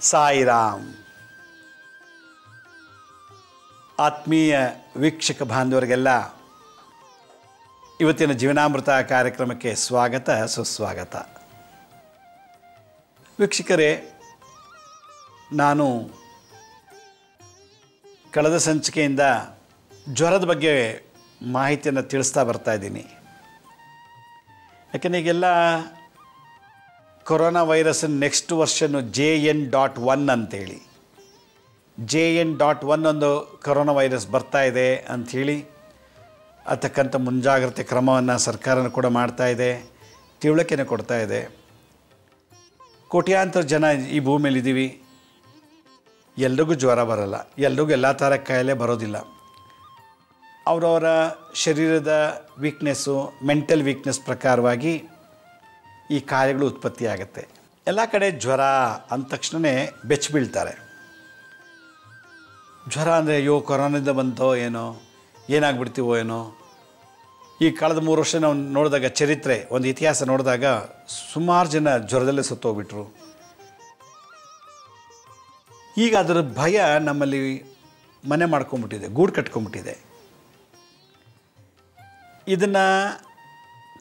ಸಾಯಿರಾಮ್. ಆತ್ಮೀಯ ವೀಕ್ಷಕ ಬಾಂಧವರಿಗೆಲ್ಲ ಇವತ್ತಿನ ಜೀವನಾಮೃತ ಕಾರ್ಯಕ್ರಮಕ್ಕೆ ಸ್ವಾಗತ ಸುಸ್ವಾಗತ. ವೀಕ್ಷಕರೇ, ನಾನು ಕಳೆದ ಸಂಚಿಕೆಯಿಂದ ಜ್ವರದ ಬಗ್ಗೆ ಮಾಹಿತಿಯನ್ನು ತಿಳಿಸ್ತಾ ಬರ್ತಾ ಇದ್ದೀನಿ. ಯಾಕೆಂದರೆ ಈಗೆಲ್ಲ ಕೊರೋನಾ ವೈರಸ್ ನೆಕ್ಸ್ಟ್ ವರ್ಷನ್ನು JN.1 ಅಂತೇಳಿ JN.1 ಒಂದು ಕೊರೋನಾ ವೈರಸ್ ಬರ್ತಾ ಇದೆ ಅಂಥೇಳಿ ಅದಕ್ಕಂಥ ಮುಂಜಾಗ್ರತೆ ಕ್ರಮವನ್ನು ಸರ್ಕಾರನೂ ಕೂಡ ಮಾಡ್ತಾ ಇದೆ, ತಿಳುವಳಿಕೆಯನ್ನು ಕೊಡ್ತಾ ಇದೆ. ಕೋಟ್ಯಾಂತರ ಜನ ಈ ಭೂಮಿಯಲ್ಲಿದ್ದೀವಿ. ಎಲ್ರಿಗೂ ಜ್ವರ ಬರೋಲ್ಲ, ಎಲ್ರಿಗೂ ಎಲ್ಲ ಥರ ಕಾಯಿಲೆ ಬರೋದಿಲ್ಲ. ಅವರವರ ಶರೀರದ ವೀಕ್ನೆಸ್ಸು, ಮೆಂಟಲ್ ವೀಕ್ನೆಸ್ ಪ್ರಕಾರವಾಗಿ ಈ ಕಾಯಿಲೆಗಳು ಉತ್ಪತ್ತಿ ಆಗುತ್ತೆ. ಎಲ್ಲ ಕಡೆ ಜ್ವರ ಅಂದ ತಕ್ಷಣವೇ ಬೆಚ್ಚಿ ಬೀಳ್ತಾರೆ. ಜ್ವರ ಅಂದರೆ ಅಯ್ಯೋ ಕೊರೋನಾದಿಂದ ಬಂತೋ ಏನೋ, ಏನಾಗ್ಬಿಡ್ತೀವೋ ಏನೋ. ಈ ಕಳೆದ 3 ವರ್ಷ ನಾವು ನೋಡಿದಾಗ, ಚರಿತ್ರೆ ಒಂದು ಇತಿಹಾಸ ನೋಡಿದಾಗ ಸುಮಾರು ಜನ ಜ್ವರದಲ್ಲೇ ಸತ್ತೋಗ್ಬಿಟ್ರು. ಈಗ ಅದರ ಭಯ ನಮ್ಮಲ್ಲಿ ಮನೆ ಮಾಡ್ಕೊಂಬಿಟ್ಟಿದೆ, ಗೂಡು ಕಟ್ಕೊಂಬಿಟ್ಟಿದೆ. ಇದನ್ನು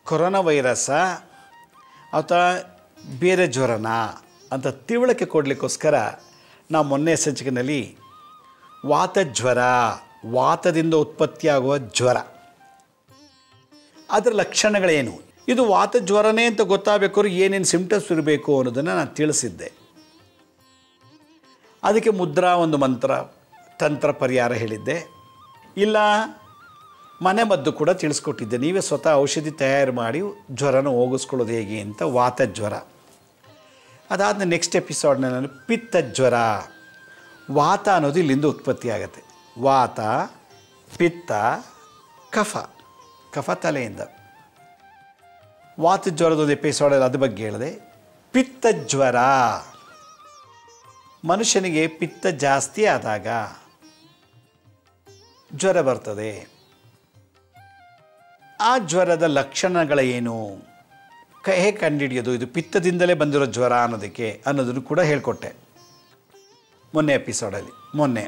ಕೊರೋನಾ ವೈರಸ್ಸ ಅಥವಾ ಬೇರೆ ಜ್ವರನ ಅಂತ ತಿಳುವಳಿಕೆ ಕೊಡಲಿಕ್ಕೋಸ್ಕರ ನಾವು ಮೊನ್ನೆ ಸಂಚಿಕೆಯಲ್ಲಿ ವಾತಜ್ವರ, ವಾತದಿಂದ ಉತ್ಪತ್ತಿಯಾಗುವ ಜ್ವರ, ಅದರ ಲಕ್ಷಣಗಳೇನು, ಇದು ವಾತಜ್ವರನೇ ಅಂತ ಗೊತ್ತಾಗಬೇಕಾದ್ರೆ ಏನೇನು ಸಿಂಪ್ಟಮ್ಸ್ ಇರಬೇಕು ಅನ್ನೋದನ್ನು ನಾನು ತಿಳಿಸಿದ್ದೆ. ಅದಕ್ಕೆ ಮುದ್ರಾ ಒಂದು ಮಂತ್ರ ತಂತ್ರ ಪರಿಹಾರ ಹೇಳಿದ್ದೆ. ಇಲ್ಲ ಮನೆ ಮದ್ದು ಕೂಡ ತಿಳಿಸ್ಕೊಟ್ಟಿದ್ದೆ. ನೀವೇ ಸ್ವತಃ ಔಷಧಿ ತಯಾರು ಮಾಡಿ ಜ್ವರನ ಹೋಗಿಸ್ಕೊಳ್ಳೋದು ಹೇಗೆ ಅಂತ. ವಾತಜ್ವರ ಅದಾದ ನೆಕ್ಸ್ಟ್ ಎಪಿಸೋಡ್ನ ನಾನು ಪಿತ್ತಜ್ವರ. ವಾತ ಅನ್ನೋದು ಇಲ್ಲಿಂದ ಉತ್ಪತ್ತಿ ಆಗುತ್ತೆ. ವಾತ, ಪಿತ್ತ, ಕಫ. ಕಫ ತಲೆಯಿಂದ. ವಾತಜ್ವರದ ಒಂದು ಎಪಿಸೋಡಲ್ಲಿ ಅದ್ರ ಬಗ್ಗೆ ಹೇಳಿದೆ. ಪಿತ್ತಜ್ವರ, ಮನುಷ್ಯನಿಗೆ ಪಿತ್ತ ಜಾಸ್ತಿ ಆದಾಗ ಜ್ವರ ಬರ್ತದೆ. ಆ ಜ್ವರದ ಲಕ್ಷಣಗಳೇನು, ಹೇಗೆ ಕಂಡುಹಿಡಿಯೋದು, ಇದು ಪಿತ್ತದಿಂದಲೇ ಬಂದಿರೋ ಜ್ವರ ಅನ್ನೋದನ್ನು ಕೂಡ ಹೇಳಿಕೊಟ್ಟೆ ಮೊನ್ನೆ ಎಪಿಸೋಡಲ್ಲಿ. ಮೊನ್ನೆ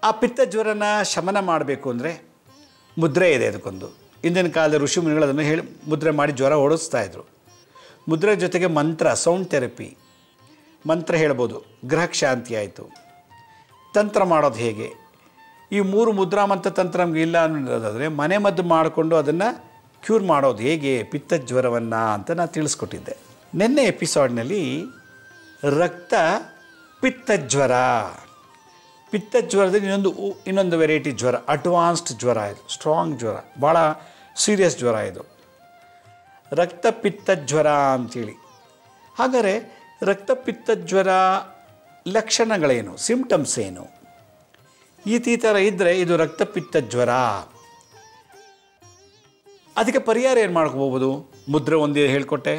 ಆ ಪಿತ್ತ ಜ್ವರನ ಶಮನ ಮಾಡಬೇಕು ಅಂದರೆ ಮುದ್ರೆ ಇದೆ. ಅದಕ್ಕೊಂದು ಹಿಂದಿನ ಕಾಲದ ಋಷಿ ಮುನಿಗಳು ಅದನ್ನು ಹೇಳಿ ಮುದ್ರೆ ಮಾಡಿ ಜ್ವರ ಓಡಿಸ್ತಾಯಿದ್ರು. ಮುದ್ರೆ ಜೊತೆಗೆ ಮಂತ್ರ, ಸೌಂಡ್ ಥೆರಪಿ, ಮಂತ್ರ ಹೇಳ್ಬೋದು. ಗ್ರಹಕ್ಕೆ ಶಾಂತಿ ಆಯಿತು. ತಂತ್ರ ಮಾಡೋದು ಹೇಗೆ, ಈ 3 ಮುದ್ರಾ ಮಂತ್ರ ತಂತ್ರ ನಮಗೆ ಇಲ್ಲ ಅನ್ನೋದಾದರೆ ಮನೆ ಮದ್ದು ಮಾಡಿಕೊಂಡು ಅದನ್ನು ಕ್ಯೂರ್ ಮಾಡೋದು ಹೇಗೆ ಪಿತ್ತಜ್ವರವನ್ನು ಅಂತ ನಾನು ತಿಳಿಸ್ಕೊಟ್ಟಿದ್ದೆ. ನಿನ್ನೆ ಎಪಿಸೋಡ್ನಲ್ಲಿ ರಕ್ತ ಪಿತ್ತಜ್ವರ, ಪಿತ್ತಜ್ವರದಲ್ಲಿ ಇನ್ನೊಂದು ವೆರೈಟಿ ಜ್ವರ, ಅಡ್ವಾನ್ಸ್ಡ್ ಜ್ವರ. ಇದು ಸ್ಟ್ರಾಂಗ್ ಜ್ವರ, ಭಾಳ ಸೀರಿಯಸ್ ಜ್ವರ ಇದು, ರಕ್ತ ಪಿತ್ತಜ್ವರ ಅಂಥೇಳಿ. ಹಾಗಾದರೆ ರಕ್ತ ಪಿತ್ತಜ್ವರ ಲಕ್ಷಣಗಳೇನು, ಸಿಂಪ್ಟಮ್ಸ್ ಏನು, ಈ ಥರ ಇದ್ದರೆ ಇದು ರಕ್ತಪಿತ್ತ ಜ್ವರ. ಅದಕ್ಕೆ ಪರಿಹಾರ ಏನು ಮಾಡ್ಕೋಬೋದು? ಮುದ್ರೆ ಒಂದೇ ಹೇಳಿಕೊಟ್ಟೆ.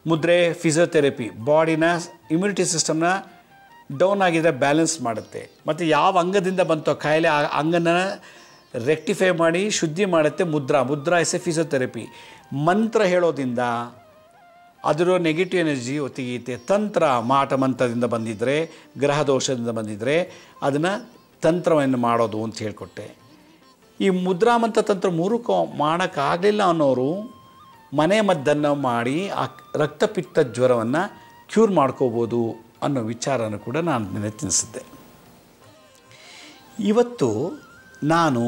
ಮುದ್ರೆ ಫಿಸಿಯೋಥೆರಪಿ, ಬಾಡಿನ ಇಮ್ಯುನಿಟಿ ಸಿಸ್ಟಮ್ನ ಡೌನ್ ಆಗಿದ್ದರೆ ಬ್ಯಾಲೆನ್ಸ್ ಮಾಡುತ್ತೆ. ಮತ್ತು ಯಾವ ಅಂಗದಿಂದ ಬಂತೋ ಕಾಯಿಲೆ ಆ ಅಂಗನ ರೆಕ್ಟಿಫೈ ಮಾಡಿ ಶುದ್ಧಿ ಮಾಡುತ್ತೆ. Mudra is A physiotherapy. ಮಂತ್ರ ಹೇಳೋದ್ರಿಂದ ಅದರ ನೆಗೆಟಿವ್ ಎನರ್ಜಿ ತೆಗೆಯುತ್ತೆ. ತಂತ್ರ, ಮಾಟ ಮಂತ್ರದಿಂದ ಬಂದಿದ್ದರೆ, ಗ್ರಹ ದೋಷದಿಂದ ಬಂದಿದ್ದರೆ ಅದನ್ನು ತಂತ್ರವನ್ನು ಮಾಡೋದು ಅಂತ ಹೇಳಿಕೊಟ್ಟೆ. ಈ ಮುದ್ರಾ ಮಂತ್ರ ತಂತ್ರ 3 ಮಾಡೋಕ್ಕಾಗಲಿಲ್ಲ ಅನ್ನೋರು ಮನೆ ಮದ್ದನ್ನು ಮಾಡಿ ಆ ರಕ್ತಪಿತ್ತ ಜ್ವರವನ್ನು ಕ್ಯೂರ್ ಮಾಡ್ಕೋಬೋದು ಅನ್ನೋ ವಿಚಾರನೂ ಕೂಡ ನಾನು ನಿನ್ನೆ ತಿಳಿಸಿದ್ದೆ. ಇವತ್ತು ನಾನು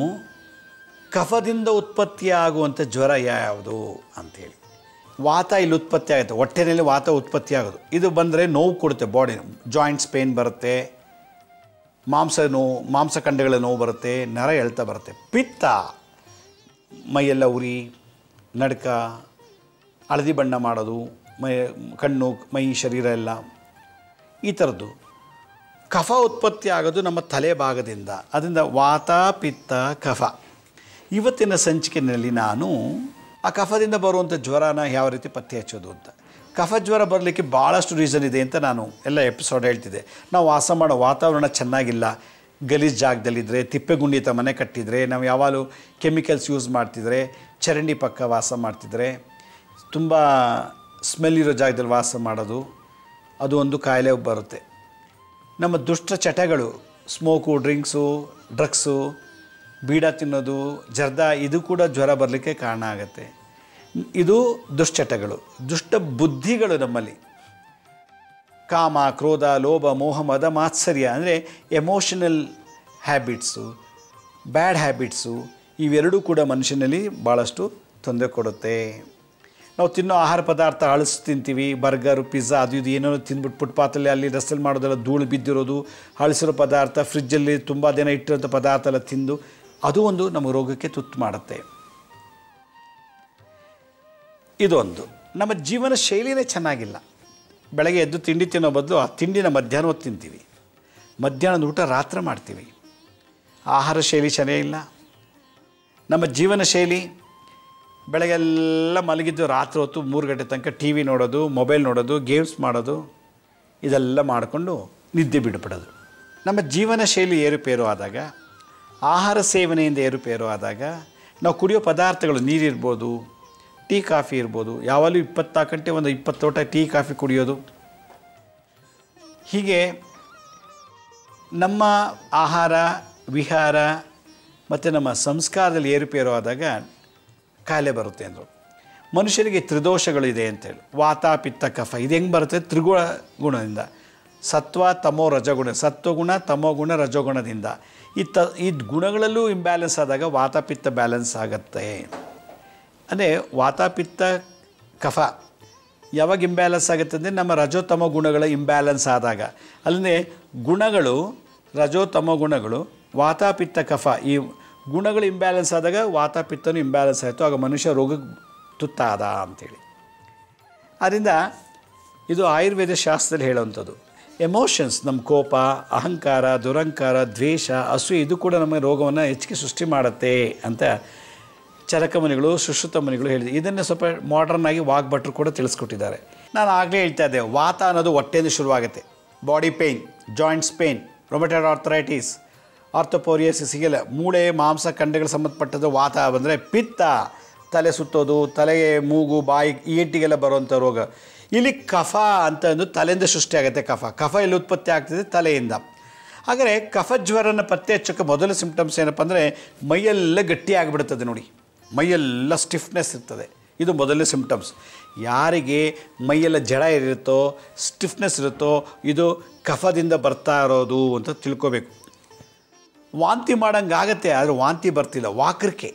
ಕಫದಿಂದ ಉತ್ಪತ್ತಿಯಾಗುವಂಥ ಜ್ವರ ಯಾವುದು ಅಂಥೇಳಿ. ವಾತ ಇಲ್ಲಿ ಉತ್ಪತ್ತಿ ಆಗುತ್ತೆ, ಹೊಟ್ಟೆಯಲ್ಲಿ ವಾತ ಉತ್ಪತ್ತಿ ಆಗೋದು. ಇದು ಬಂದರೆ ನೋವು ಕೊಡುತ್ತೆ, ಬಾಡಿ ಜಾಯಿಂಟ್ಸ್ ಪೇನ್ ಬರುತ್ತೆ, ಮಾಂಸಖಂಡಗಳ ನೋವು ಬರುತ್ತೆ, ನರ ಎಳ್ತಾ ಬರುತ್ತೆ. ಪಿತ್ತ, ಮೈಯೆಲ್ಲ ಉರಿ, ನಡ್ಕ, ಹಳದಿ ಬಣ್ಣ ಮಾಡೋದು, ಕಣ್ಣು, ಮೈ, ಶರೀರ ಎಲ್ಲ ಈ ಥರದ್ದು. ಕಫ ಉತ್ಪತ್ತಿ ಆಗೋದು ನಮ್ಮ ತಲೆ ಭಾಗದಿಂದ. ಅದರಿಂದ ವಾತ, ಪಿತ್ತ, ಕಫ. ಇವತ್ತಿನ ಸಂಚಿಕೆಯಲ್ಲಿ ನಾನು ಆ ಕಫದಿಂದ ಬರುವಂಥ ಜ್ವರನ ಯಾವ ರೀತಿ ಪತ್ತೆ ಹಚ್ಚೋದು ಅಂತ. ಕಫ ಜ್ವರ ಬರಲಿಕ್ಕೆ ಭಾಳಷ್ಟು ರೀಸನ್ ಇದೆ ಅಂತ ನಾನು ಎಲ್ಲ ಎಪಿಸೋಡ್ ಹೇಳ್ತಿದ್ದೆ. ನಾವು ವಾಸ ಮಾಡೋ ವಾತಾವರಣ ಚೆನ್ನಾಗಿಲ್ಲ, ಗಲೀಜು ಜಾಗದಲ್ಲಿದ್ದರೆ, ತಿಪ್ಪೆಗುಂಡಿತ ಮನೆ ಕಟ್ಟಿದರೆ, ನಾವು ಯಾವಾಗಲೂ ಕೆಮಿಕಲ್ಸ್ ಯೂಸ್ ಮಾಡ್ತಿದ್ರೆ, ಚರಂಡಿ ಪಕ್ಕ ವಾಸ ಮಾಡ್ತಿದ್ರೆ, ತುಂಬ ಸ್ಮೆಲ್ ಇರೋ ಜಾಗದಲ್ಲಿ ವಾಸ ಮಾಡೋದು, ಅದು ಒಂದು ಕಾಯಿಲೆ ಬರುತ್ತೆ. ನಮ್ಮ ದುಷ್ಟ ಚಟಗಳು, ಸ್ಮೋಕು, ಡ್ರಿಂಕ್ಸು, ಡ್ರಗ್ಸು, ಬೀಡ ತಿನ್ನೋದು, ಜರ್ದ, ಇದು ಕೂಡ ಜ್ವರ ಬರಲಿಕ್ಕೆ ಕಾರಣ ಆಗುತ್ತೆ. ಇದು ದುಶ್ಚಟಗಳು. ದುಷ್ಟ ಬುದ್ಧಿಗಳು ನಮ್ಮಲ್ಲಿ ಕಾಮ, ಕ್ರೋಧ, ಲೋಭ, ಮೋಹ, ಮದ, ಮಾತ್ಸರ್ಯ ಅಂದರೆ ಎಮೋಷನಲ್ ಹ್ಯಾಬಿಟ್ಸು, ಬ್ಯಾಡ್ ಹ್ಯಾಬಿಟ್ಸು, ಇವೆರಡೂ ಕೂಡ ಮನುಷ್ಯನಲ್ಲಿ ಭಾಳಷ್ಟು ತೊಂದರೆ ಕೊಡುತ್ತೆ. ನಾವು ತಿನ್ನೋ ಆಹಾರ ಪದಾರ್ಥ ಅಳಿಸಿ ತಿಂತೀವಿ. ಬರ್ಗರು, ಪಿಜ್ಜಾ, ಅದು ಇದು ಏನೋ ತಿಂದ್ಬಿಟ್ಟು ಫುಟ್ಪಾತಲ್ಲಿ ಅಲ್ಲಿ ರಸ್ತೆಯಲ್ಲಿ ಮಾಡೋದೆಲ್ಲ ಧೂಳು ಬಿದ್ದಿರೋದು, ಅಳಿಸಿರೋ ಪದಾರ್ಥ, ಫ್ರಿಜ್ಜಲ್ಲಿ ತುಂಬ ದಿನ ಇಟ್ಟಿರೋಂಥ ಪದಾರ್ಥ ಎಲ್ಲ ತಿಂದು ಅದು ಒಂದು ನಮ್ಮ ರೋಗಕ್ಕೆ ತುತ್ತು ಮಾಡುತ್ತೆ. ಇದೊಂದು. ನಮ್ಮ ಜೀವನ ಶೈಲಿನೇ ಚೆನ್ನಾಗಿಲ್ಲ. ಬೆಳಗ್ಗೆ ಎದ್ದು ತಿಂಡಿ ತಿನ್ನೋ ಬದಲು ಆ ತಿಂಡಿನ ಮಧ್ಯಾಹ್ನ ಹೊತ್ತು ತಿಂತೀವಿ, ಮಧ್ಯಾಹ್ನದ ಊಟ ರಾತ್ರಿ ಮಾಡ್ತೀವಿ. ಆಹಾರ ಶೈಲಿ ಚೆನ್ನಾಗಿಲ್ಲ. ನಮ್ಮ ಜೀವನ ಶೈಲಿ ಬೆಳಗ್ಗೆಲ್ಲ ಮಲಗಿದ್ದು ರಾತ್ರಿ ಹೊತ್ತು 3 ಗಂಟೆ ತನಕ ಟಿ ವಿ ನೋಡೋದು, ಮೊಬೈಲ್ ನೋಡೋದು, ಗೇಮ್ಸ್ ಮಾಡೋದು, ಇದೆಲ್ಲ ಮಾಡಿಕೊಂಡು ನಿದ್ದೆ ಬಿಡ್ಬಿಡೋದು. ನಮ್ಮ ಜೀವನ ಶೈಲಿ ಏರುಪೇರು ಆದಾಗ, ಆಹಾರ ಸೇವನೆಯಿಂದ ಏರುಪೇರು ಆದಾಗ, ನಾವು ಕುಡಿಯೋ ಪದಾರ್ಥಗಳು, ನೀರಿರ್ಬೋದು, ಟೀ ಕಾಫಿ ಇರ್ಬೋದು, ಯಾವಾಗಲೂ 24 ಗಂಟೆ ಒಂದು 20 ಲೋಟ ಟೀ ಕಾಫಿ ಕುಡಿಯೋದು, ಹೀಗೆ ನಮ್ಮ ಆಹಾರ ವಿಹಾರ ಮತ್ತು ನಮ್ಮ ಸಂಸ್ಕಾರದಲ್ಲಿ ಏರುಪೇರು ಆದಾಗ ಕಾಯಿಲೆ ಬರುತ್ತೆ ಅಂದರು. ಮನುಷ್ಯರಿಗೆ ತ್ರಿದೋಷಗಳಿದೆ ಅಂತೇಳಿ, ವಾತ, ಪಿತ್ತ, ಕಫ. ಇದು ಹೆಂಗೆ ಬರುತ್ತೆ? ತ್ರಿಗುಣ ಗುಣದಿಂದ, ಸತ್ವ, ತಮೋ, ರಜಗುಣ, ಸತ್ವಗುಣ, ತಮೋಗುಣ, ರಜೋಗುಣದಿಂದ. ಈ ಗುಣಗಳಲ್ಲೂ ಇಂಬ್ಯಾಲೆನ್ಸ್ ಆದಾಗ ವಾತ ಪಿತ್ತ ಬ್ಯಾಲೆನ್ಸ್ ಆಗುತ್ತೆ. ಅಂದರೆ ವಾತ ಪಿತ್ತ ಕಫ ಯಾವಾಗ ಇಂಬ್ಯಾಲೆನ್ಸ್ ಆಗುತ್ತೆ ಅಂದರೆ ನಮ್ಮ ರಜೋತಮ ಗುಣಗಳ ಇಂಬ್ಯಾಲೆನ್ಸ್ ಆದಾಗ. ಅಲ್ಲದೆ ಗುಣಗಳು, ರಜೋತಮ ಗುಣಗಳು, ವಾತ ಪಿತ್ತ ಕಫ, ಈ ಗುಣಗಳು ಇಂಬ್ಯಾಲೆನ್ಸ್ ಆದಾಗ ವಾತ ಪಿತ್ತನೂ ಇಂಬ್ಯಾಲೆನ್ಸ್ ಆಯಿತು, ಆಗ ಮನುಷ್ಯ ರೋಗಕ್ಕೆ ತುತ್ತಾದ ಅಂಥೇಳಿ. ಆದ್ದರಿಂದ ಇದು ಆಯುರ್ವೇದ ಶಾಸ್ತ್ರದಲ್ಲಿ ಹೇಳುವಂಥದ್ದು. ಎಮೋಷನ್ಸ್, ನಮ್ಮ ಕೋಪ, ಅಹಂಕಾರ, ದುರಹಂಕಾರ, ದ್ವೇಷ, ಅಸೂಯೆ, ಇದು ಕೂಡ ನಮ್ಮ ರೋಗವನ್ನು ಹೆಚ್ಚಿಗೆ ಸೃಷ್ಟಿ ಮಾಡುತ್ತೆ ಅಂತ ಚರಕಮುನಿಗಳು, ಸುಶ್ರುತ ಮುನಿಗಳು ಹೇಳಿದೆ. ಇದನ್ನು ಸ್ವಲ್ಪ ಮಾಡರ್ನ್ ಆಗಿ ವಾಗ್ಭಟ್ರು ಕೂಡ ತಿಳಿಸ್ಕೊಟ್ಟಿದ್ದಾರೆ. ನಾನು ಆಗಲೇ ಹೇಳ್ತಾ ಇದ್ದೆ, ವಾತ ಅನ್ನೋದು ಹೊಟ್ಟೆಯಿಂದ ಶುರುವಾಗುತ್ತೆ. Body pain, joints pain, rheumatoid arthritis, ಆರ್ಥೋಪೋರಿಯಸಿಸ್, ಹೀಗೆಲ್ಲ ಮೂಳೆ, ಮಾಂಸ, ಖಂಡಗಳು ಸಂಬಂಧಪಟ್ಟದ್ದು. ವಾತ ಬಂದರೆ ಪಿತ್ತ, ತಲೆ ಸುತ್ತೋದು, ತಲೆಗೆ, ಮೂಗು, ಬಾಯಿ, ಏಟಿಗೆಲ್ಲ ಬರುವಂಥ ರೋಗ. ಇಲ್ಲಿ ಕಫ ಅಂತ ಒಂದು ತಲೆಯಿಂದ ಸೃಷ್ಟಿಯಾಗುತ್ತೆ. ಕಫ ಎಲ್ಲಿ ಉತ್ಪತ್ತಿ ಆಗ್ತದೆ? ತಲೆಯಿಂದ. ಹಾಗಾದರೆ ಕಫಜ್ವರನ ಪತ್ತೆ ಹಚ್ಚೋಕ್ಕೆ ಮೊದಲ ಸಿಂಪ್ಟಮ್ಸ್ ಏನಪ್ಪ ಅಂದರೆ ಮೈಯೆಲ್ಲ ಗಟ್ಟಿ ಆಗಿಬಿಡ್ತದೆ ನೋಡಿ, ಮೈಯೆಲ್ಲ ಸ್ಟಿಫ್ನೆಸ್ ಇರ್ತದೆ. ಇದು ಮೊದಲನೇ ಸಿಂಪ್ಟಮ್ಸ್. ಯಾರಿಗೆ ಮೈಯೆಲ್ಲ ಜಡ ಇರುತ್ತೋ, ಸ್ಟಿಫ್ನೆಸ್ ಇರುತ್ತೋ, ಇದು ಕಫದಿಂದ ಬರ್ತಾ ಇರೋದು ಅಂತ ತಿಳ್ಕೊಬೇಕು. ವಾಂತಿ ಮಾಡೋಂಗೆ ಆಗುತ್ತೆ, ಆದರೆ ವಾಂತಿ ಬರ್ತಿಲ್ಲ, ವಾಕರಿಕೆ.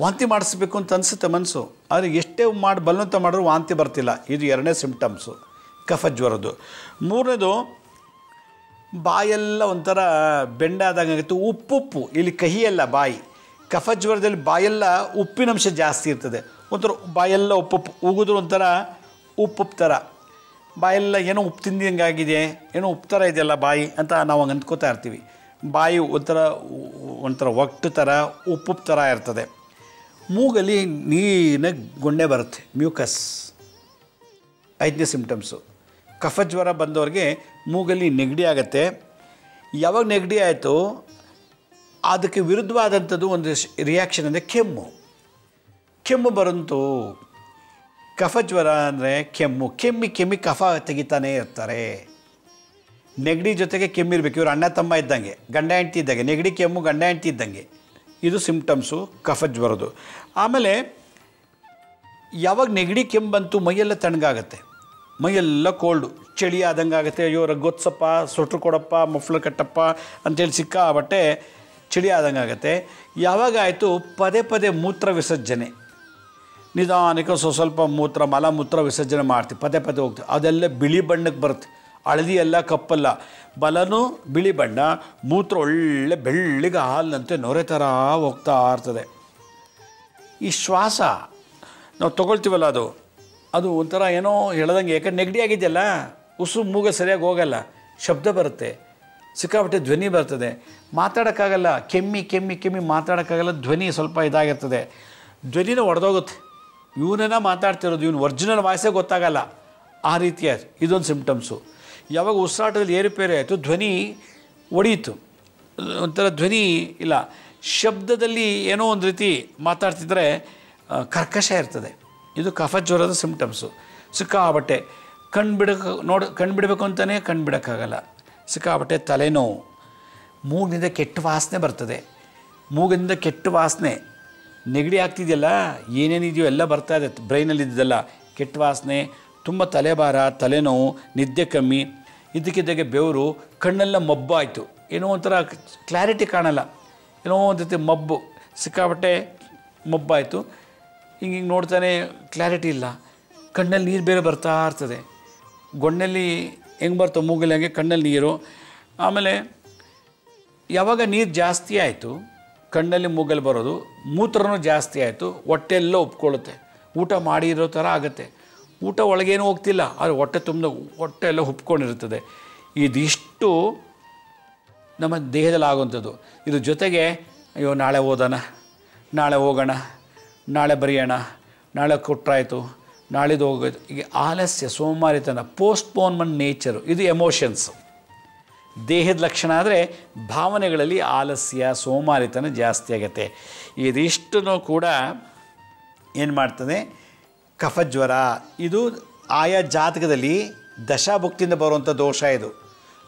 ವಾಂತಿ ಮಾಡಿಸ್ಬೇಕು ಅಂತ ಅನಿಸುತ್ತೆ ಮನಸ್ಸು, ಆದರೆ ಎಷ್ಟೇ ಬಲವಂತ ಮಾಡಿದ್ರು ವಾಂತಿ ಬರ್ತಿಲ್ಲ. ಇದು 2ನೇ ಸಿಂಪ್ಟಮ್ಸು ಕಫಜ್ವರದ್ದು. 3ನೇದು ಬಾಯೆಲ್ಲ ಒಂಥರ ಬೆಂಡಾದಂಗಾಗುತ್ತೆ, ಉಪ್ಪುಪ್ಪು, ಇಲ್ಲಿ ಕಹಿಯಲ್ಲ ಬಾಯಿ. ಕಫಜ್ವರದಲ್ಲಿ ಬಾಯೆಲ್ಲ ಉಪ್ಪಿನಂಶ ಜಾಸ್ತಿ ಇರ್ತದೆ. ಒಂಥರ ಬಾಯೆಲ್ಲ ಉಪ್ಪುಪ್ಪು, ಉಗಿದ್ರು ಒಂಥರ ಉಪ್ಪುಪ್ಪು ಥರ, ಬಾಯೆಲ್ಲ ಏನೋ ಉಪ್ಪು ತಿಂದಂಗಾಗಿದೆ, ಏನೋ ಉಪ್ಪು ಥರ ಇದೆಯಲ್ಲ ಬಾಯಿ ಅಂತ ನಾವು ಹಂಗೆ ಅಂದ್ಕೋತಾ ಇರ್ತೀವಿ. ಬಾಯಿ ಒಂಥರ ಒಟ್ಟು ಥರ ಉಪ್ಪು ಥರ ಇರ್ತದೆ. ಮೂಗಲ್ಲಿ ನೀರಿನ ಗೊಣ್ಣೆ ಬರುತ್ತೆ, ಮ್ಯೂಕಸ್. 5ನೇ ಸಿಂಪ್ಟಮ್ಸು. ಕಫಜ್ವರ ಬಂದವ್ರಿಗೆ ಮೂಗಲ್ಲಿ ನೆಗಡಿ ಆಗುತ್ತೆ. ಯಾವಾಗ ನೆಗಡಿ ಆಯಿತು ಅದಕ್ಕೆ ವಿರುದ್ಧವಾದಂಥದ್ದು ಒಂದು ರಿಯಾಕ್ಷನ್ ಅಂದರೆ ಕೆಮ್ಮು ಬರಂತು. ಕಫಜ್ವರ ಅಂದರೆ ಕೆಮ್ಮಿ ಕಫ ತೆಗಿತಾನೇ ಇರ್ತಾರೆ. ನೆಗಡಿ ಜೊತೆಗೆ ಕೆಮ್ಮಿರ್ಬೇಕು. ಇವರು ಅಣ್ಣ ತಮ್ಮ ಇದ್ದಂಗೆ, ಗಂಡ ಹೆಂಡ್ತಿ ಇದ್ದಂಗೆ. ನೆಗಡಿ ಕೆಮ್ಮು ಗಂಡ ಹೆಂಡ್ತಿ ಇದ್ದಂಗೆ. ಇದು ಸಿಂಪ್ಟಮ್ಸು ಕಫಜ್ವರದು. ಆಮೇಲೆ ಯಾವಾಗ ನೆಗಡಿ ಕೆಮ್ಮು ಬಂತು ಮೈಯೆಲ್ಲ ತಣ್ಣಗಾಗತ್ತೆ, ಮೈಯೆಲ್ಲ ಕೋಲ್ಡು, ಚಳಿ ಆದಂಗೆ ಆಗುತ್ತೆ. ಅಯ್ಯೋ ರಗ್ಗೊತ್ಸಪ್ಪ, ಸೊಟ್ರು ಕೊಡಪ್ಪ, ಮಫ್ಲರ್ ಕಟ್ಟಪ್ಪ ಅಂತೇಳಿ ಸಿಕ್ಕಾಬಟ್ಟೆ ಚಳಿ ಆದಂಗೆ ಆಗುತ್ತೆ. ಯಾವಾಗ ಆಯಿತು ಪದೇ ಪದೇ ಮೂತ್ರ ವಿಸರ್ಜನೆ, ನಿಧಾನಕ್ಕೆ ಸ್ವಲ್ಪ ಮಲಮೂತ್ರ ವಿಸರ್ಜನೆ ಮಾಡ್ತೀವಿ, ಪದೇ ಹೋಗ್ತೀವಿ, ಅದೆಲ್ಲ ಬಿಳಿ ಬಣ್ಣಕ್ಕೆ ಬರುತ್ತೆ. ಹಳದಿ ಎಲ್ಲ ಕಪ್ಪಲ್ಲ, ಬಲನೂ ಬಿಳಿ ಬಣ್ಣ, ಮೂತ್ರ ಒಳ್ಳೆ ಬೆಳ್ಳಿಗೆ ಹಾಲಿನಂತೆ ನೊರೆ ಥರ ಹೋಗ್ತಾ ಇರ್ತದೆ. ಈ ಶ್ವಾಸ ನಾವು ತೊಗೊಳ್ತೀವಲ್ಲ ಅದು ಒಂಥರ ಏನೋ ಹೇಳ್ದಂಗೆ, ಯಾಕಂದ್ರೆ ನೆಗಡಿ ಆಗಿದೆಯಲ್ಲ, ಉಸು ಮೂಗ ಸರಿಯಾಗಿ ಹೋಗಲ್ಲ, ಶಬ್ದ ಬರುತ್ತೆ, ಸಿಕ್ಕಾಪಟ್ಟೆ ಧ್ವನಿ ಬರ್ತದೆ, ಮಾತಾಡೋಕ್ಕಾಗಲ್ಲ, ಕೆಮ್ಮಿ ಮಾತಾಡೋಕ್ಕಾಗಲ್ಲ, ಧ್ವನಿ ಸ್ವಲ್ಪ ಇದಾಗಿರ್ತದೆ, ಧ್ವನಿನ ಒಡೆದೋಗುತ್ತೆ. ಇವನೇನ ಮಾತಾಡ್ತಿರೋದು, ಇವನು ಒರಿಜಿನಲ್ ವಾಯ್ಸೇ ಗೊತ್ತಾಗಲ್ಲ, ಆ ರೀತಿಯ ಇದೊಂದು ಸಿಂಪ್ಟಮ್ಸು. ಯಾವಾಗ ಉಸಿರಾಟದಲ್ಲಿ ಏರುಪೇರು ಆಯಿತು, ಧ್ವನಿ ಒಡೆಯಿತು, ಒಂಥರ ಧ್ವನಿ ಇಲ್ಲ, ಶಬ್ದದಲ್ಲಿ ಏನೋ ಒಂದು ರೀತಿ ಮಾತಾಡ್ತಿದ್ರೆ ಕರ್ಕಶ ಇರ್ತದೆ. ಇದು ಕಫಜ್ವರದ ಸಿಂಪ್ಟಮ್ಸು. ಸಿಕ್ಕಾಬಟ್ಟೆ ಕಣ್ಣು ಬಿಡಬೇಕು ಅಂತಲೇ ಕಣ್ಣು ಬಿಡೋಕ್ಕಾಗಲ್ಲ. ಸಿಕ್ಕಾಪಟ್ಟೆ ತಲೆನೋವು, ಮೂಗಿನಿಂದ ಕೆಟ್ಟ ವಾಸನೆ ಬರ್ತದೆ. ಮೂಗಿನಿಂದ ಕೆಟ್ಟ ವಾಸನೆ, ನೆಗಡಿ ಆಗ್ತಿದೆಯಲ್ಲ, ಏನೇನಿದೆಯೋ ಎಲ್ಲ ಬರ್ತಾ ಇದೆ ಬ್ರೈನಲ್ಲಿದ್ದೆಲ್ಲ ಕೆಟ್ಟ ವಾಸನೆ, ತುಂಬ ತಲೆಭಾರ, ತಲೆನೋವು, ನಿದ್ದೆ ಕಮ್ಮಿ, ಇದಕ್ಕಿದ್ದಾಗೆ ಬೆವರು, ಕಣ್ಣೆಲ್ಲ ಮಬ್ಬು ಆಯಿತು, ಏನೋ ಒಂಥರ ಕ್ಲಾರಿಟಿ ಕಾಣಲ್ಲ, ಏನೋ ಒಂದು ರೀತಿ ಮಬ್ಬು, ಸಿಕ್ಕಾಪಟ್ಟೆ ಮಬ್ಬಾಯಿತು. ಹಿಂಗೆ ನೋಡ್ತಾನೆ ಕ್ಲಾರಿಟಿ ಇಲ್ಲ, ಕಣ್ಣಲ್ಲಿ ನೀರು ಬೇರೆ ಬರ್ತಾ ಇರ್ತದೆ. ಗೊಣ್ಣಲ್ಲಿ ಹೆಂಗೆ ಬರ್ತವೆ ಮೂಗಲ್ಲಿ ಹಾಗೆ ಕಣ್ಣಲ್ಲಿ ನೀರು. ಆಮೇಲೆ ಯಾವಾಗ ನೀರು ಜಾಸ್ತಿ ಆಯಿತು ಕಣ್ಣಲ್ಲಿ ಮೂಗಲ್ಲಿ ಬರೋದು, ಮೂತ್ರನೂ ಜಾಸ್ತಿ ಆಯಿತು, ಹೊಟ್ಟೆಲ್ಲ ಒಪ್ಕೊಳ್ಳುತ್ತೆ, ಊಟ ಮಾಡಿರೋ ಥರ ಆಗುತ್ತೆ. ಊಟ ಒಳಗೇನೂ ಹೋಗ್ತಿಲ್ಲ, ಆದರೆ ಹೊಟ್ಟೆ ಎಲ್ಲ ಉಪ್ಕೊಂಡಿರ್ತದೆ. ಇದಿಷ್ಟು ನಮ್ಮ ದೇಹದಲ್ಲಿ ಆಗುವಂಥದ್ದು. ಇದ್ರ ಜೊತೆಗೆ ಅಯ್ಯೋ ನಾಳೆ ಓದೋಣ, ನಾಳೆ ಹೋಗೋಣ, ನಾಳೆ ಬರೆಯೋಣ, ನಾಳೆ ಕೊಟ್ರಾಯಿತು, ನಾಳಿದ್ದು ಹೋಗೋದು, ಈಗ ಆಲಸ್ಯ, ಸೋಮಾರಿತನ, ಪೋಸ್ಟ್ಪೋನ್ಮೆಂಟ್ ನೇಚರು, ಇದು ಎಮೋಷನ್ಸು. ದೇಹದ ಲಕ್ಷಣ ಆದರೆ ಭಾವನೆಗಳಲ್ಲಿ ಆಲಸ್ಯ, ಸೋಮಾರಿತನ ಜಾಸ್ತಿ ಆಗುತ್ತೆ. ಇದಿಷ್ಟೂ ಕೂಡ ಏನು ಮಾಡ್ತದೆ, ಕಫಜ್ವರ. ಇದು ಆಯಾ ಜಾತಕದಲ್ಲಿ ದಶಾಭುಕ್ತಿಯಿಂದ ಬರುವಂಥ ದೋಷ ಇದು,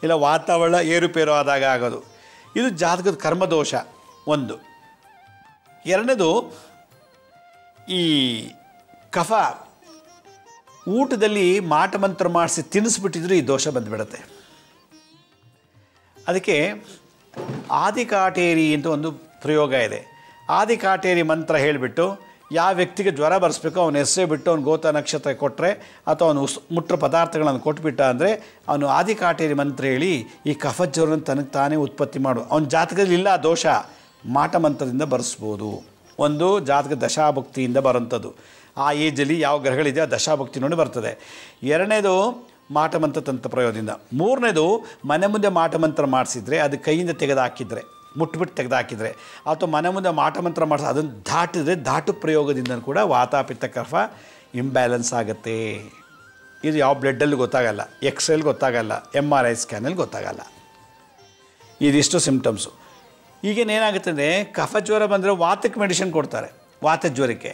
ಇಲ್ಲ ವಾತಾವರಣ ಏರುಪೇರು ಆದಾಗ ಆಗೋದು. ಇದು ಜಾತಕದ ಕರ್ಮದೋಷ ಒಂದು. ಎರಡನೇದು, ಈ ಕಫ ಊಟದಲ್ಲಿ ಮಾಟಮಂತ್ರ ಮಾಡಿಸಿ ತಿನ್ನಿಸ್ಬಿಟ್ಟಿದ್ರು ಈ ದೋಷ ಬಂದುಬಿಡುತ್ತೆ. ಅದಕ್ಕೆ ಆದಿಕಾಟೇರಿ ಅಂತ ಒಂದು ಪ್ರಯೋಗ ಇದೆ. ಆದಿಕಾಟೇರಿ ಮಂತ್ರ ಹೇಳಿಬಿಟ್ಟು ಯಾವ ವ್ಯಕ್ತಿಗೆ ಜ್ವರ ಬರೆಸ್ಬೇಕು ಅವನ ಹೆಸರೇ ಬಿಟ್ಟು ಅವ್ನು ಗೋತ ನಕ್ಷತ್ರ ಕೊಟ್ಟರೆ ಅಥವಾ ಅವನು ಮುಟ್ರ ಪದಾರ್ಥಗಳನ್ನು ಕೊಟ್ಬಿಟ್ಟ ಅಂದರೆ ಅವನು ಆದಿಕಾಟೇರಿ ಮಂತ್ರ ಹೇಳಿ ಈ ಕಫಜ್ವರನ ತನಗೆ ತಾನೇ ಉತ್ಪತ್ತಿ ಮಾಡು. ಅವನ ಜಾತಕದಲ್ಲಿ ಇಲ್ಲ ಆ ದೋಷ, ಮಾಟ ಮಂತ್ರದಿಂದ ಬರೆಸ್ಬೋದು. ಒಂದು ಜಾತಕ ದಶಾಭುಕ್ತಿಯಿಂದ ಬರೋಂಥದ್ದು, ಆ ಏಜಲ್ಲಿ ಯಾವ ಗ್ರಹಗಳಿದೆ ಆ ದಶಾಭುಕ್ತಿ ನೋಡಿ ಬರ್ತದೆ. ಎರಡನೇದು ಮಾಟಮಂತ್ರ ತಂತ್ರ ಪ್ರಯೋಗದಿಂದ. ಮೂರನೇದು ಮನೆ ಮುಂದೆ ಮಾಟಮಂತ್ರ ಮಾಡಿಸಿದ್ರೆ ಅದು ಕೈಯಿಂದ ತೆಗೆದುಹಾಕಿದ್ರೆ, ಮುಟ್ಬಿಟ್ಟು ತೆಗೆದುಹಾಕಿದ್ರೆ, ಅಥವಾ ಮನೆ ಮುಂದೆ ಮಾಟಮಂತ್ರ ಮಾಡಿಸಿ ಅದನ್ನು ದಾಟಿದ್ರೆ ದಾಟು ಪ್ರಯೋಗದಿಂದ ಕೂಡ ವಾತಾಪಿತ್ತ ಕಫ ಇಂಬ್ಯಾಲೆನ್ಸ್ ಆಗುತ್ತೆ. ಇದು ಯಾವ ಬ್ಲಡ್ಡಲ್ಲಿ ಗೊತ್ತಾಗಲ್ಲ, ಎಕ್ಸ್ರೇಲಿ ಗೊತ್ತಾಗಲ್ಲ, MRI ಸ್ಕ್ಯಾನಲ್ಲಿ ಗೊತ್ತಾಗಲ್ಲ. ಇದಿಷ್ಟು ಸಿಮ್ಟಮ್ಸು. ಈಗೇನೇನಾಗುತ್ತೆ ಅಂದರೆ ಕಫಜ್ವರ ಬಂದರೆ ವಾತಕ್ಕೆ ಮೆಡಿಸಿನ್ ಕೊಡ್ತಾರೆ, ವಾತದ ಜ್ವರಕ್ಕೆ.